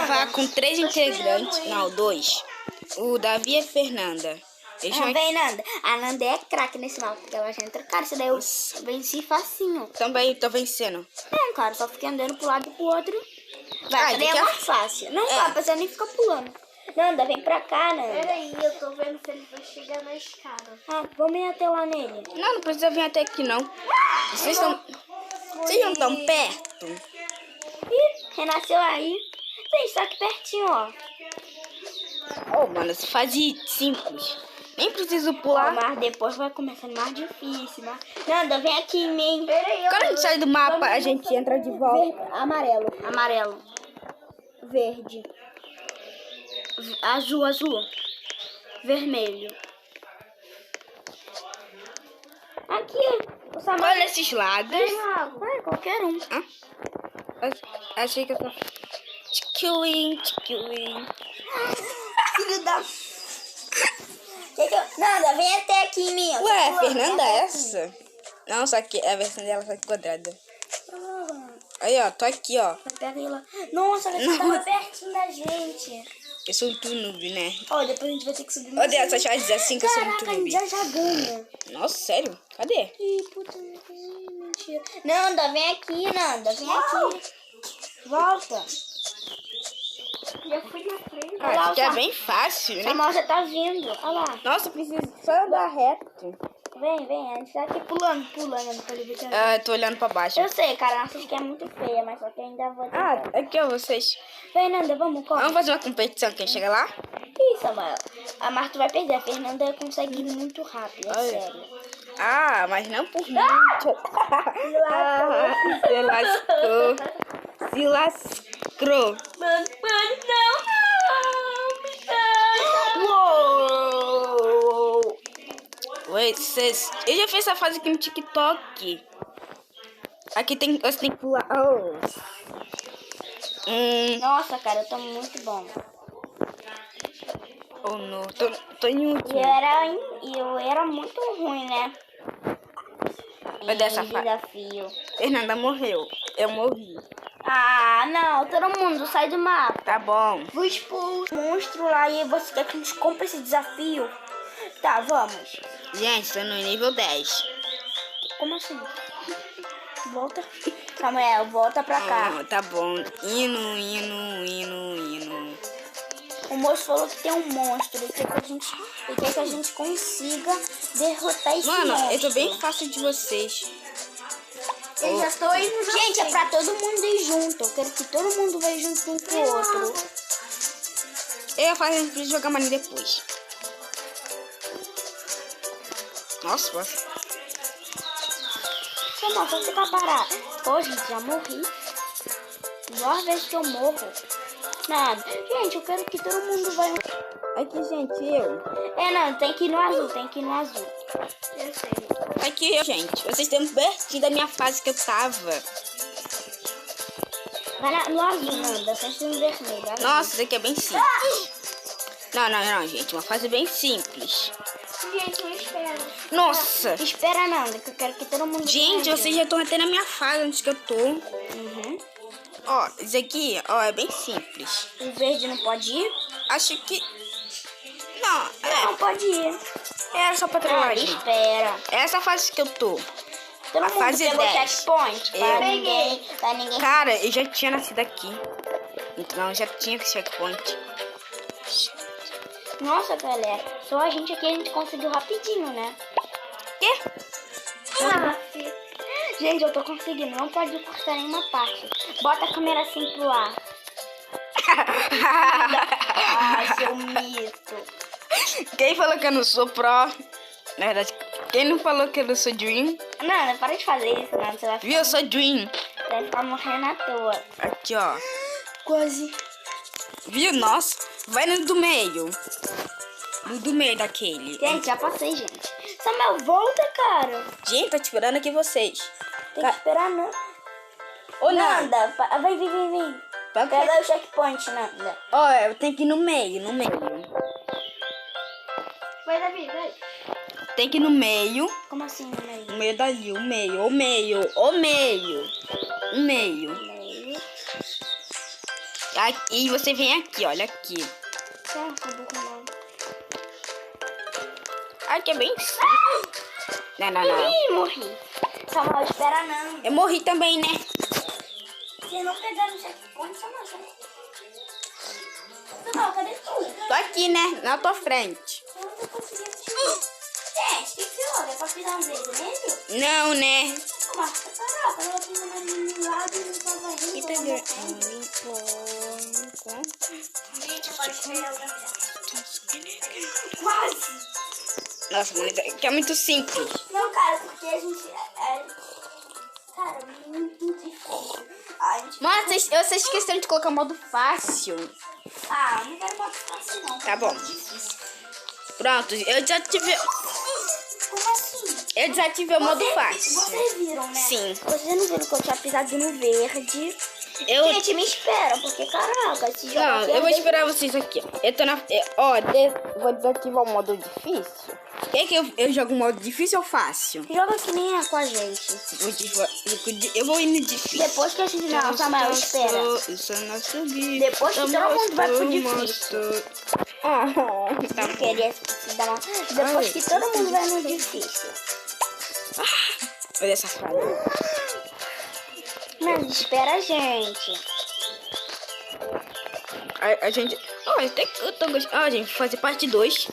gravar com 3 integrantes. Não, 2. O Davi e a Fernanda. Vem, Nanda. A Nanda é craque nesse mapa, porque ela já entra. Cara, isso daí eu venci facinho. Também tô vencendo. Não, cara, só fiquei andando pro lado e pro outro. Vai, Ah, daí é mais fácil. Não, cara, você nem fica pulando. Nanda, vem pra cá, Nanda. Peraí, eu tô vendo se ele vai chegar na escada. Ah, vamos ir até lá nele. Não precisa vir até aqui, não. Vocês não estão perto? Ih, renasceu aí. Gente, tá aqui pertinho, ó. Oh, mano, se fazia simples. Nem preciso Ó, pular. mas depois vai começando mais difícil, né? Nanda, vem aqui em mim. Peraí, Quando a gente sai do mapa, a gente entra de volta. Amarelo. Amarelo. Verde. Azul, azul. Vermelho. Aqui, o Samara. Olha esses lados. Vai, qualquer um. Achei que eu só... Tchiquiwin. Filho da... Nanda, vem até aqui em mim. Ué, a Fernanda é essa? Não, só que a versão dela só que quadrada. Aí, ó, tô aqui, ó. Pega ele lá. Nossa, você tava pertinho da gente. Eu sou muito noob, né? Ó, depois a gente vai ter que subir. Odeio essas fases assim que eu sou muito Caraca, a gente noob. já ganha. Nossa, sério? Cadê? Ih, puta, mentira. Nanda, vem aqui, Nanda. Vem aqui. Volta. já fui na frente. Ah, isso aqui é bem fácil, né? Samuel, você tá vindo. Olha lá. Nossa, eu preciso só andar reto. Vem. A gente tá aqui pulando pra ele ver que Ah, tô olhando pra baixo. eu sei, cara, nossa aqui é muito feia, mas só que ainda vou Ah, tentar. aqui, ó, vocês. Vem, Nanda, vamos, corre. Vamos fazer uma competição. Quem chega lá? Ih, Samuel. A Marta vai perder. A Fernanda consegue ir muito rápido, é Olha. sério. Ah, mas não por muito. Se lascou. Se lascou. Mano, não. Uou! Oi, vocês... Eu já fiz essa fase aqui no TikTok. Aqui tem... Você tem que pular... Oh. Nossa, cara, eu tô muito bom. Oh, não. Tô em último. E eu era muito ruim, né? Vai dessa fase. Desafio. Fernanda morreu. Eu morri. Ah, não. Todo mundo sai do mapa. Tá bom. Vou expor o monstro lá e você quer que a gente compre esse desafio? Tá, vamos. Gente, tô no nível 10. Como assim? Volta. Samuel, volta pra cá. Ah, tá bom. Hino. O moço falou que tem um monstro e quer que a gente consiga derrotar esse Mano, monstro. eu tô bem fácil de vocês. Eu já tô indo na Gente, é frente. pra todo mundo ir junto. Eu quero que todo mundo vá junto um com o outro. Eu ia fazer a gente jogar mais depois. Nossa, nossa. Samuel, só ficar parado. Pô, gente, já morri. Duas vezes que eu morro. Nada. Gente, eu quero que todo mundo vá... Aqui, gente, eu. Não, tem que ir no azul, Eu sei. Aqui, gente. Vocês estão pertinho da minha fase que eu tava. Vai no azul, Nanda, sempre no vermelho. Azul. Nossa, isso aqui é bem simples. Não, gente. Uma fase bem simples. Gente, eu espero. Nossa. Espera, Nanda, que eu quero que todo mundo... Gente, vá vocês já estão até na minha fase antes que eu tô. Uhum. Ó, isso aqui, ó, é bem simples. O verde não pode ir? Acho que... Não, Não, pode ir. era só pra trollagem. Espera. Essa fase que eu tô. Todo A mundo fase pegou 10. checkpoint? Eu. Pra ninguém... Cara, eu já tinha nascido aqui. Então, eu já tinha checkpoint. Nossa, galera, só a gente aqui a gente conseguiu rapidinho, né? Quê? Gente, eu tô conseguindo, não pode cortar nenhuma parte. Bota a câmera assim pro ar. Ah, seu mito. Quem falou que eu não sou pro? Na verdade, quem não falou que eu não sou Dream? Não, para de fazer isso, não. Você vai Viu? Eu sou Dream. ficar morrendo à toa. Aqui, ó. Quase. Viu? Nossa. Vai no do meio. No do meio daquele. Gente, já passei, gente. Samuel, volta, cara. Gente, tô esperando aqui vocês. Tem que esperar, não. Ô, Nanda. Nanda, vem. Pega o checkpoint, Nanda. Ó, eu tenho que ir no meio, Vai, Davi, vai. Tem que ir no meio. Como assim, no meio? No meio dali, o meio. E você vem aqui, olha aqui. Aqui é bem simples. Não. Ih, morri. Samuel, espera não. Eu morri também, né? Você não pegaram o checkpoint, Samuel. Samuel, cadê tu? Tô aqui, né? Na tua frente. Eu não tô conseguindo te ver. Gente, o que você olha? É pra pisar no vermelho? Não, né? Nossa, caraca, ela pisa no lado e não tava rindo. Eita, Quase. Nossa, mas que é muito simples. Não, cara, porque a gente... Cara, muito difícil. A gente... Mas vocês esqueceram de colocar modo fácil. Ah, não quero modo fácil, não. Tá bom. Difícil. Pronto, eu desativei. Como assim? Eu desativei o modo fácil. Vocês viram, né? Sim. Vocês não viram que eu tinha pisado no verde? Eu... Gente, me espera, porque caraca, esse jogo Não, aqui é eu vou bem- esperar vocês aqui. Eu tô na. Vou desativar o modo difícil. Quer que eu jogo modo difícil ou fácil? Joga que nem é com a gente. Eu vou ir no difícil. Depois que a gente... Não, Samuel, espera. Isso é nosso guia. Depois que todo mundo vai pro difícil. Tá Porque ele é se dar uma... Depois que todo mundo vai no difícil. Olha essa frase. Mas espera a gente. A gente. Até que eu tô gostando. Gente, vou fazer parte 2.